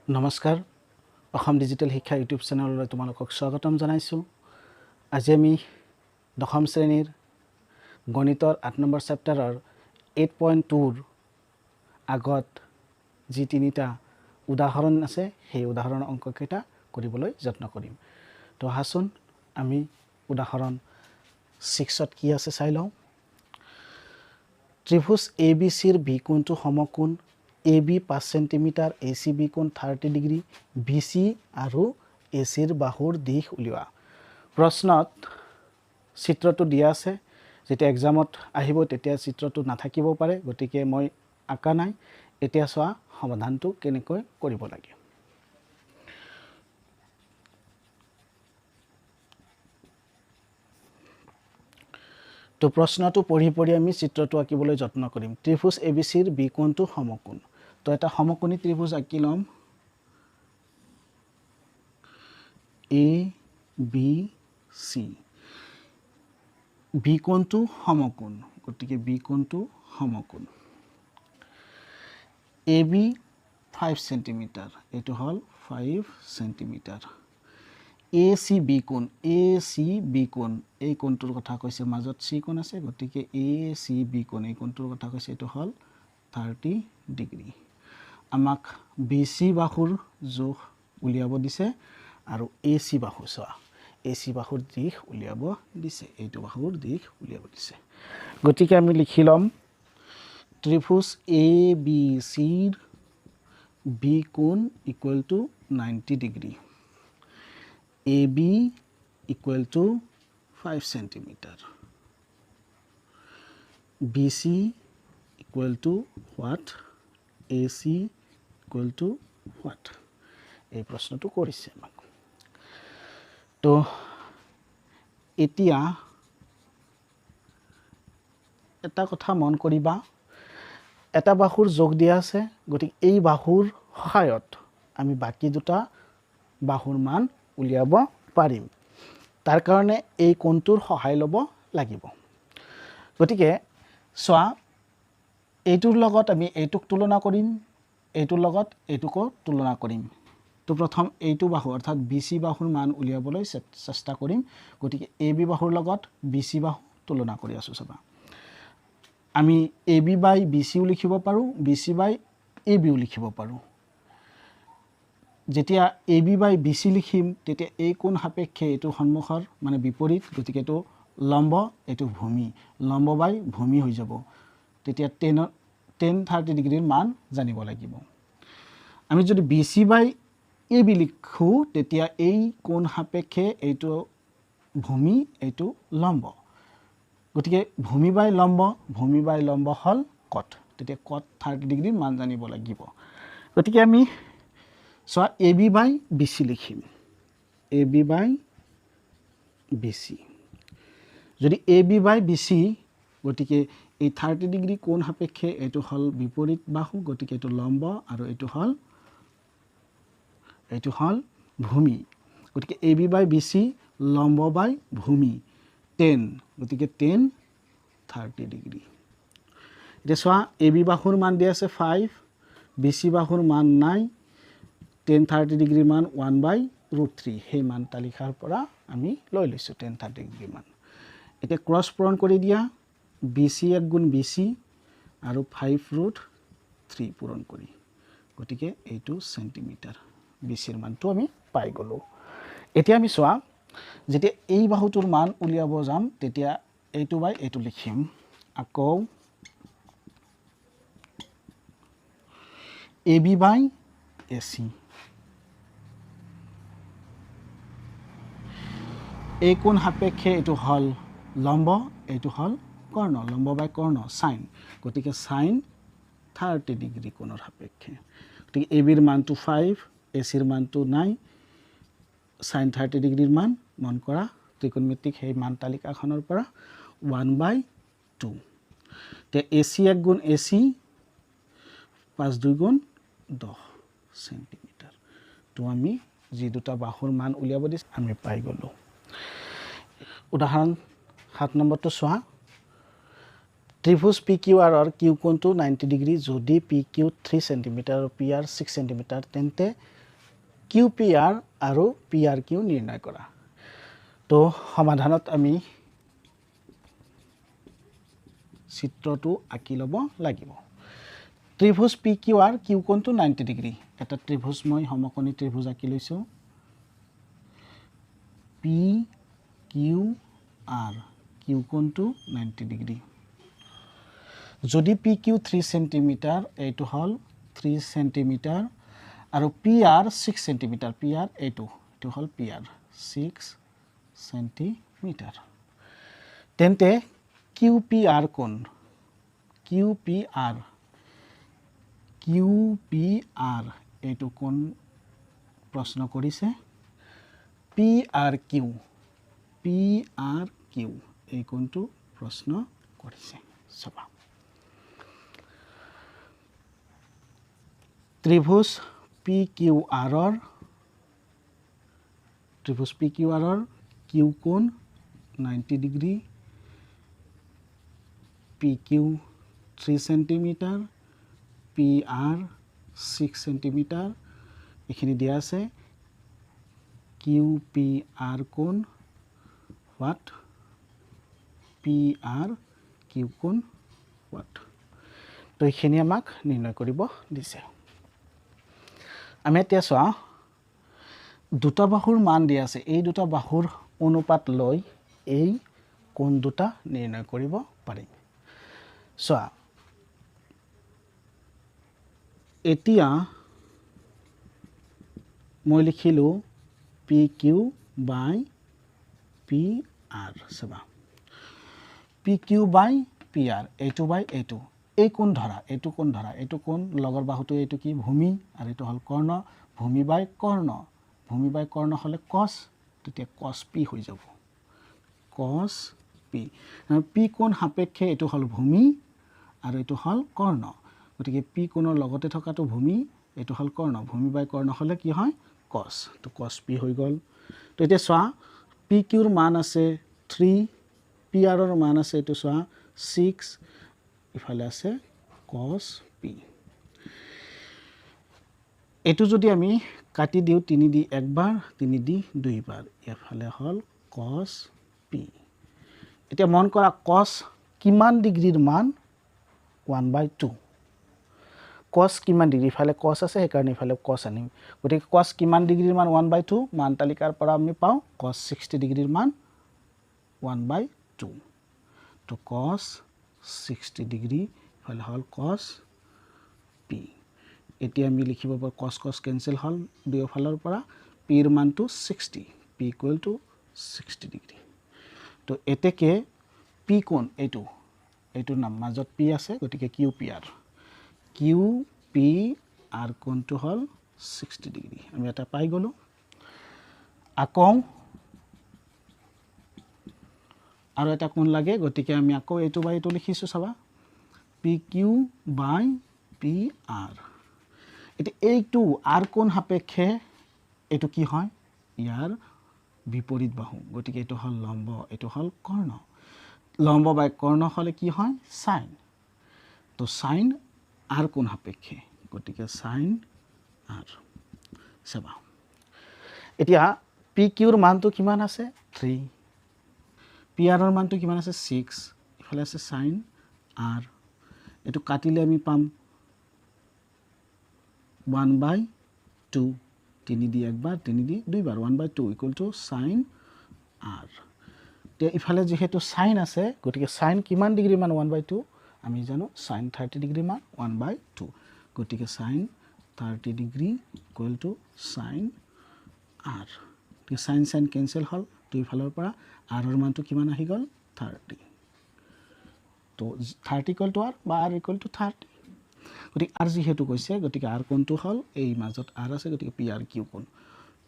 নমস্কাৰ অসম ডিজিটেল শিক্ষা ইউটিউব চেনেললৈ তোমালোকক স্বাগতম জনাইছোঁ। আজি আমি দশম শ্ৰেণীৰ গণিতৰ ৮ নম্বৰ চেপ্টাৰৰ 8.2ৰ আগত যি তিনিটা উদাহৰণ আছে সেই উদাহৰণ অংককেইটা কৰিবলৈ যত্ন কৰিম। তো আহাচোন আমি উদাহৰণ 6ত কি আছে চাই লওঁ। ত্ৰিভুজ ABCৰ বি কোণটো সমকোণ, AB 5 সেন্টিমিটাৰ, ACB কোণ 30 ডিগ্ৰী, BC আৰু ACৰ বাহুৰ দিশ উলিওৱা। প্ৰশ্নত চিত্ৰটো দিয়া আছে, যেতিয়া এক্সামত আহিব তেতিয়া চিত্ৰটো নাথাকিব পাৰে, গতিকে মই আঁকা নাই। এতিয়া চোৱা সমাধানটো কেনেকৈ কৰিব লাগে। তো প্ৰশ্নটো পঢ়ি আমি চিত্ৰটো আঁকিবলৈ যত্ন কৰিম। ত্ৰিভুজ ABCৰ বি কোণটো সমকোণ। তো এটা সমকোণী ত্ৰিভুজ আঁকি ল'ম। ABC বি কোণটো সমকোণ, গতিকে বি কোণটো সমকোণ। AB 5 সেন্টিমিটাৰ, এইটো হ'ল 5 সেন্টিমিটাৰ। ACB কোণ, ACB কোণ এই কোণটোৰ কথা কৈছে, মাজত C কোণ আছে, গতিকে ACB কোণ এই কোণটোৰ কথা কৈছে, এইটো হ'ল 30 ডিগ্ৰী। আমাক BC বাহুৰ জোখ উলিয়াব দিছে আৰু AC বাহু চোৱা, AC বাহুৰ দিশ উলিয়াব দিছে, এইটো বাহুৰ দিশ উলিয়াব দিছে। গতিকে আমি লিখি ল'ম ত্ৰিভুজ ABCৰ বি কোণ equal to 90 degree. AB equal to 5 centimeter. BC equal to what? AC equal to what? এই প্ৰশ্নটো কৰিছে আমাক। তো এতিয়া এটা কথা মন কৰিবা, এটা বাহুৰ যোগ দিয়া আছে, গতিকে এই বাহুৰ সহায়ত আমি বাকী দুটা বাহুৰ মান উলিয়াব পাৰিম। তাৰ কাৰণে এই কোণটোৰ সহায় ল'ব লাগিব। গতিকে চোৱা, এইটোৰ লগত আমি এইটোক তুলনা কৰিম, এইটোৰ লগত এইটোকো তুলনা কৰিম। তো প্ৰথম এইটো বাহু অৰ্থাৎ BC বাহুৰ মান উলিয়াবলৈ চেষ্টা কৰিম। গতিকে AB বাহুৰ লগত BC বাহু তুলনা কৰি আছোঁ। চাবা, আমি AB বাই BCও লিখিব পাৰোঁ, BC বাই ABও লিখিব পাৰোঁ। যেতিয়া AB বাই BC লিখিম তেতিয়া এই কোণ সাপেক্ষে এইটো সন্মুখৰ মানে বিপৰীত, গতিকে এইটো লম্ব, এইটো ভূমি, লম্ব বাই ভূমি হৈ যাব। তেতিয়া tan 30 ডিগ্ৰীৰ মান জানিব লাগিব। আমি যদি BC বাই AB লিখোঁ তেতিয়া এই কোণ সাপেক্ষে এইটো ভূমি, এইটো লম্ব, গতিকে ভূমি বাই লম্ব হ'ল কট, তেতিয়া কট 30 ডিগ্ৰীৰ মান জানিব লাগিব। গতিকে আমি চোৱা AB বাই BC লিখিম, AB বাই BC। যদি AB বাই BC, গতিকে এই 30 ডিগ্ৰী কোণ সাপেক্ষে এইটো হ'ল বিপৰীত বাহু, গতিকে এইটো লম্ব আৰু এইটো হ'ল ভূমি। গতিকে AB বাই BC লম্ব বাই ভূমি 10, গতিকে 10 30 ডিগ্ৰী। এতিয়া চোৱা AB বাহুৰ মান দিয়া আছে 5, BC বাহুৰ মান নাই, tan 30 ডিগ্ৰীৰ মান 1/√3, সেই মান তালিকাৰ পৰা আমি লৈ লৈছোঁ tan 30 ডিগ্ৰীৰ মান। এতিয়া ক্ৰছ পূৰণ কৰি দিয়া, BC এক গুণ BC আৰু 5√3 পূৰণ কৰি, গতিকে এইটো চেণ্টিমিটাৰ। BCৰ মানটো আমি পাই গ'লোঁ। এতিয়া আমি চোৱা, যেতিয়া এই বাহুটোৰ মান উলিয়াব যাম তেতিয়া এইটো বাই এইটো লিখিম। আকৌ AB বাই AC, এই কোণ সাপেক্ষে এইটো হ'ল লম্ব, এইটো হ'ল কৰ্ণ, লম্ব বাই কৰ্ণ চাইন, গতিকে চাইন 30 ডিগ্ৰী কোণৰ সাপেক্ষে। গতিকে ABৰ মানটো 5, ACৰ মানটো নাই, চাইন 30 ডিগ্ৰীৰ মান মন কৰা ত্ৰিকোণমিতিক সেই মান তালিকাখনৰ পৰা 1/2। এতিয়া AC এক গুণ AC, 5 2 গুণ 10 চেণ্টিমিটাৰ। তো আমি যি দুটা বাহুৰ মান উলিয়াব দিছে আমি পাই গ'লোঁ। উদাহৰণ 7 নম্বৰটো চোৱা, ত্ৰিভুজ পি কিউ আৰৰ কিউ কোণটো 90 ডিগ্ৰী যদি পি কিউ 3 সেন্টিমিটাৰ আৰু পি আৰ 6 সেন্টিমিটাৰ তেন্তে কিউ পি আৰ আৰু পি আৰ কিউ নিৰ্ণয় কৰা তো সমাধানত আমি চিত্ৰটো আঁকি ল'ব লাগিব ত্ৰিভুজ পি কিউ আৰ কিউ কোণটো 90 ডিগ্ৰী এটা ত্ৰিভুজ মই সমকোণী ত্ৰিভুজ আঁকি লৈছো পি কিউ আৰ কিউ কোণটো 90 ডিগ্ৰী যদি পি কিউ 3 সেন্টিমিটাৰ এইটো হল 3 সেন্টিমিটাৰ আৰু P R 6 centimetre P R এইটো হল পি আৰ 6 সেন্টিমিটাৰ তেন্তে কিউ পি আৰ কোণ কিউ পি আৰ এইটো কোণ প্ৰশ্ন কৰিছে পি আৰ কিউ এই কোণটো প্ৰশ্ন কৰিছে চাবা ত্ৰিভুজ পি কিউ আৰৰ কিউ কোণ 90 degree P Q 3 centimetre P R 6 centimetre এইখিনি দিয়া আছে কিউ পি আৰ কোণ হোৱাট পি আৰ কিউ কোণ হোৱাট তো এইখিনি আমাক নিৰ্ণয় কৰিব দিছে আমি এতিয়া চোৱা দুটা বাহুৰ মান দিয়া আছে এই দুটা বাহুৰ অনুপাত লৈ এই কোণ দুটা নিৰ্ণয় কৰিব পাৰিম চোৱা এতিয়া মই লিখিলো পি কিউ বাই পি আৰ চাবা পি কিউ বাই পি আৰ এইটো বাই এইটো এই কোণ ধৰা এইটো কোণ লগৰ বাহুটো এইটো কি ভূমি আৰু এইটো হল কৰ্ণ ভূমি বাই কৰ্ণ হলে কস তেতিয়া কস পি হৈ যাব কস পি পি কোণ সাপেক্ষে এইটো হল ভূমি আৰু এইটো হল কৰ্ণ গতিকে পি কোণৰ লগতে থকাটো ভূমি এইটো হল কৰ্ণ ভূমি বাই কৰ্ণ হলে কি হয় কস তো কস পি হৈ গল তো এতিয়া চোৱা পি কিউৰ মান আছে 3 পি আৰৰ মান আছে এইটো চোৱা 6 ইফালে আছে cos p এটো যদি আমি কাটি দিও 3 দি একবাৰ 3 দি দুইবাৰ এফালে হল cos p এতিয়া মন কৰা cos কিমান ডিগ্ৰীৰ মান 1/2 cos কিমান ডিগ্ৰী ইফালে cos আছে সেই কাৰণে ইফালে cos আনিম গতিকে cos কিমান ডিগ্ৰীৰ মান 1/2 মান তালিকাৰ পৰা আমি পাও cos 60 ডিগ্ৰীৰ মান 1/2 তো cos 60 ডিগ্ৰী ইফালে হল cos p এতিয়া আমি লিখিব পাৰো cos কেনসেল হল দুয়োফালৰ পৰা p এৰ মানটো 60 p = 60 ডিগ্ৰী তো এতেকে p কোণ এইটো নাম মাজত p আছে গতিকে QPR QPR কোণটো হল 60 ডিগ্ৰী আমি এটা পাই গলো আকৌ আৰু এটা কোণ লাগে গতিকে আমি আকৌ এইটো বাই এইটো লিখিছো চাবা PQ বাই PR এটা এইটো r কোণ সাপেক্ষে এটো কি হয় ইয়াৰ বিপৰীত বাহু গতিকে এটো হল লম্ব এটো হল কৰ্ণ লম্ব বাই কৰ্ণ হলে কি হয় sin তো sin r কোণ সাপেক্ষে গতিকে sin r চাবা এতিয়া PQ ৰ মানটো কিমান আছে 3 PR ৰ মানটো কিমান আছে 6 ইফালে আছে sin r এটো কাটিলে আমি পাম 1/2 3 দি একবাৰ 3 দি দুইবাৰ 1/2 = sin r তে ইফালে যেহেতু sin আছে গতিকে sin কিমান ডিগ্ৰী মান 1/2 আমি জানো sin 30 ডিগ্ৰী মান 1/2 গতিকে sin 30 ডিগ্ৰী = sin r তে sin কেনসেল হল দুইফালৰ পৰা r ৰ মানটো কিমান আহি গল 30 তো 30 = r বা r = 30 গতিকে r যেহেতু কৈছে গতিকে r কোণটো হল এই মাজত r আছে গতিকে PR Q কোণ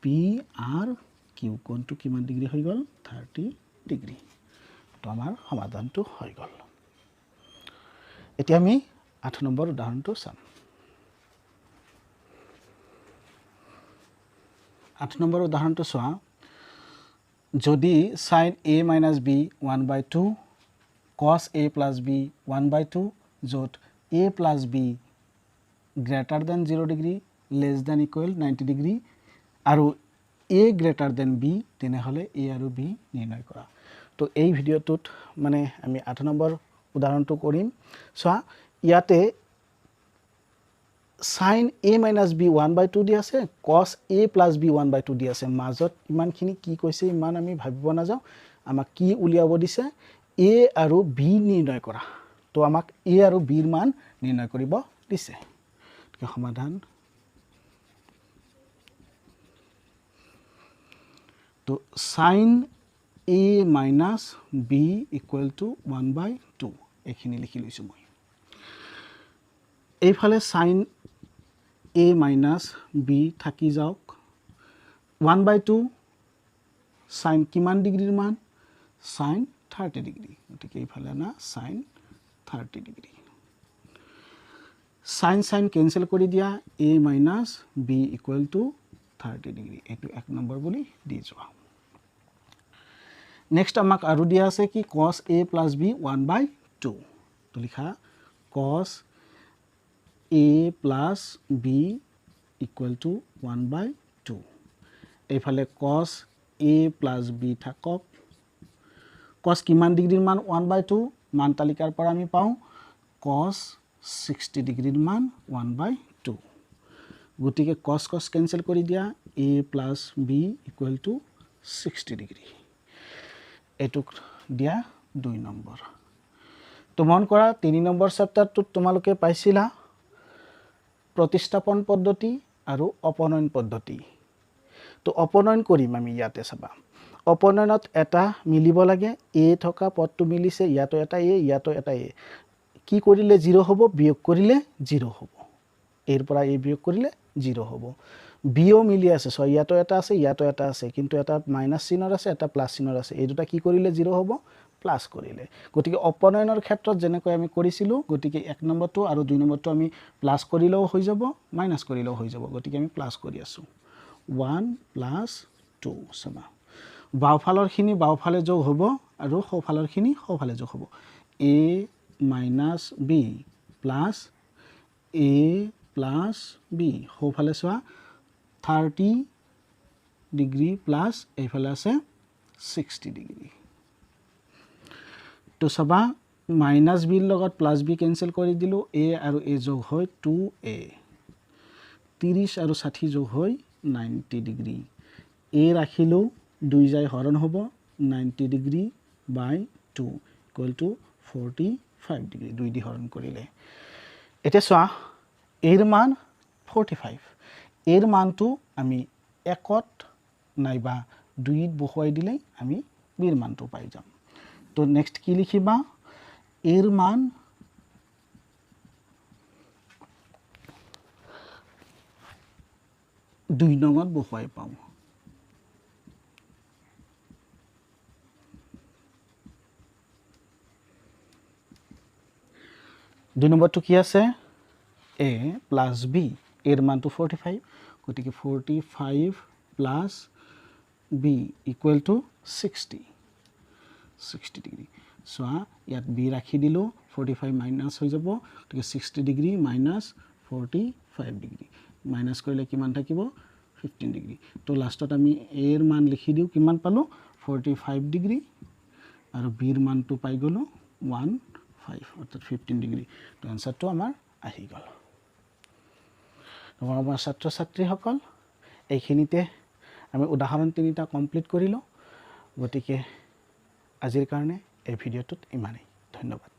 PR Q কোণটো কিমান ডিগ্ৰী হৈ গল 30 ডিগ্ৰী তো আমাৰ সমাধানটো হৈ গল এতিয়া আমি 8 নম্বৰ উদাহৰণটো চাম 8 নম্বৰ উদাহৰণটো চোৱা যদি sin a - b 1/2 cos a plus b 1/2 য'ত a plus b greater than 0 degree less than equal 90 degree আৰু a greater than b তেনেহ'লে a আৰু b নিৰ্ণয় কৰা তো এই ভিডিঅ'টোত মানে আমি 8 নম্বৰ উদাহৰণটো কৰিম চোৱা ইয়াতে sin a minus b 1/2 দি আছে cos a plus b 1/2 দি আছে মাজত ইমানখিনি কি কৈছে ইমান আমি ভাবিব নাযাওঁ আমাক কি উলিয়াব দিছে a আৰু b নিৰ্ণয় কৰা তো আমাক a আৰু b ৰ মান নিৰ্ণয় কৰিব দিছে কি সমাধান তো sin a minus b equal to 1/2 এইখিনি লিখি লৈছো মই এইফালে sin a minus b থাকি যাওক 1/2 sin কিমান ডিগ্ৰীৰ মান sin 30 ডিগ্ৰী গতিকে এইফালে না sin 30 ডিগ্ৰী sin কেনসেল কৰি দিয়া a minus b equal to 30 degree এইটো এক নম্বৰ বুলি দি যোৱা নেক্সট আমাক আৰু দিয়া আছে কি cos a plus b 1/2 তো লিখা cos a plus b equal to 1/2 এইফালে cos a plus b থাকক cos কিমান ডিগ্ৰীৰ মান 1/2 মান তালিকাৰ পৰা আমি পাওঁ cos 60 ডিগ্ৰীৰ মান 1/2 গতিকে cos কেনসেল কৰি দিয়া a plus b equal to 60 degree এটুক দিয়া 2 নম্বৰ তো মন কৰা 3 নম্বৰ চেপ্টাৰটোত তোমালোকে পাইছিলা প্ৰতিস্থাপন পদ্ধতি আৰু অপনয়ন পদ্ধতি তো অপনয়ন কৰিম আমি ইয়াতে চাবা অপনয়নত এটা মিলিব লাগে a থকা পদটো মিলিছে ইয়াতো এটা a ইয়াতো এটা a কি কৰিলে 0 হ'ব বিয়োগ কৰিলে 0 হ'ব এৰ পৰা a বিয়োগ কৰিলে 0 হ'ব বিও মিলি আছে সো ইয়াতো এটা আছে কিন্তু এটা মাইনাস চিনৰ আছে এটা প্লাস চিনৰ আছে এই দুটা কি কৰিলে 0 হ'ব প্লাস কৰিলে গতিকে অপনয়নৰ ক্ষেত্ৰত যেনেকৈ আমি কৰিছিলো গতিকে 1 নম্বৰটো আৰু 2 নম্বৰটো আমি প্লাস কৰিলেও হৈ যাব মাইনাস কৰিলেও হৈ যাব গতিকে আমি প্লাস কৰি আছো 1 + 2 সমান বাওফালৰ খিনি বাওফালে যোগ হ'ব আৰু সোঁফালৰ খিনি সোঁফালে যোগ হ'ব a - b plus a plus b সোঁফালে চোৱা 30 ডিগ্ৰী প্লাস এইফালে আছে 60 ডিগ্ৰী তো সবা মাইনাস b লগত প্লাস b কেনসেল কৰি দিলো a আৰু a যোগ হয় 2a 30 আৰু 60 যোগ হয় 90 ডিগ্ৰী a ৰাখিলো 2 যায় হৰণ হ'ব 90 degree by 2 equal to 45 degree 2 দি হৰণ কৰিলে এতিয়া চোৱা এৰ মান 45 এৰ মানটো আমি একত নাইবা 2ত বহুৱাই দিলে আমি বিৰ মানটো পাই যাম তো নেক্সট কি লিখিবা এৰ মান দুই নঙত বহুৱাই পাম দুই নম্বৰটো কি আছে a plus b এর মান তো 45 গতিকে 45 plus b equal to 60 degree so ইয়াত b ৰাখি দিলো 45 মাইনাস হৈ যাব গতিকে 60 ডিগ্ৰী মাইনাস 45 ডিগ্ৰী মাইনাস কৰিলে কিমান থাকিব 15 ডিগ্ৰী তো লাষ্টত আমি a এৰ মান লিখি দিও কিমান পালো 45 ডিগ্ৰী আৰু b এৰ মানটো পাই গলো 15 অৰ্থাৎ 15 ডিগ্ৰী তো আনসাৰটো আমাৰ আহি গল আমাৰ ছাত্ৰ ছাত্ৰীসকল এইখিনিতে আমি উদাহৰণ তিনিটা কমপ্লিট কৰিলো গতিকে আজিৰ কাৰণে এই ভিডিঅ'টোত ইমানেই ধন্যবাদ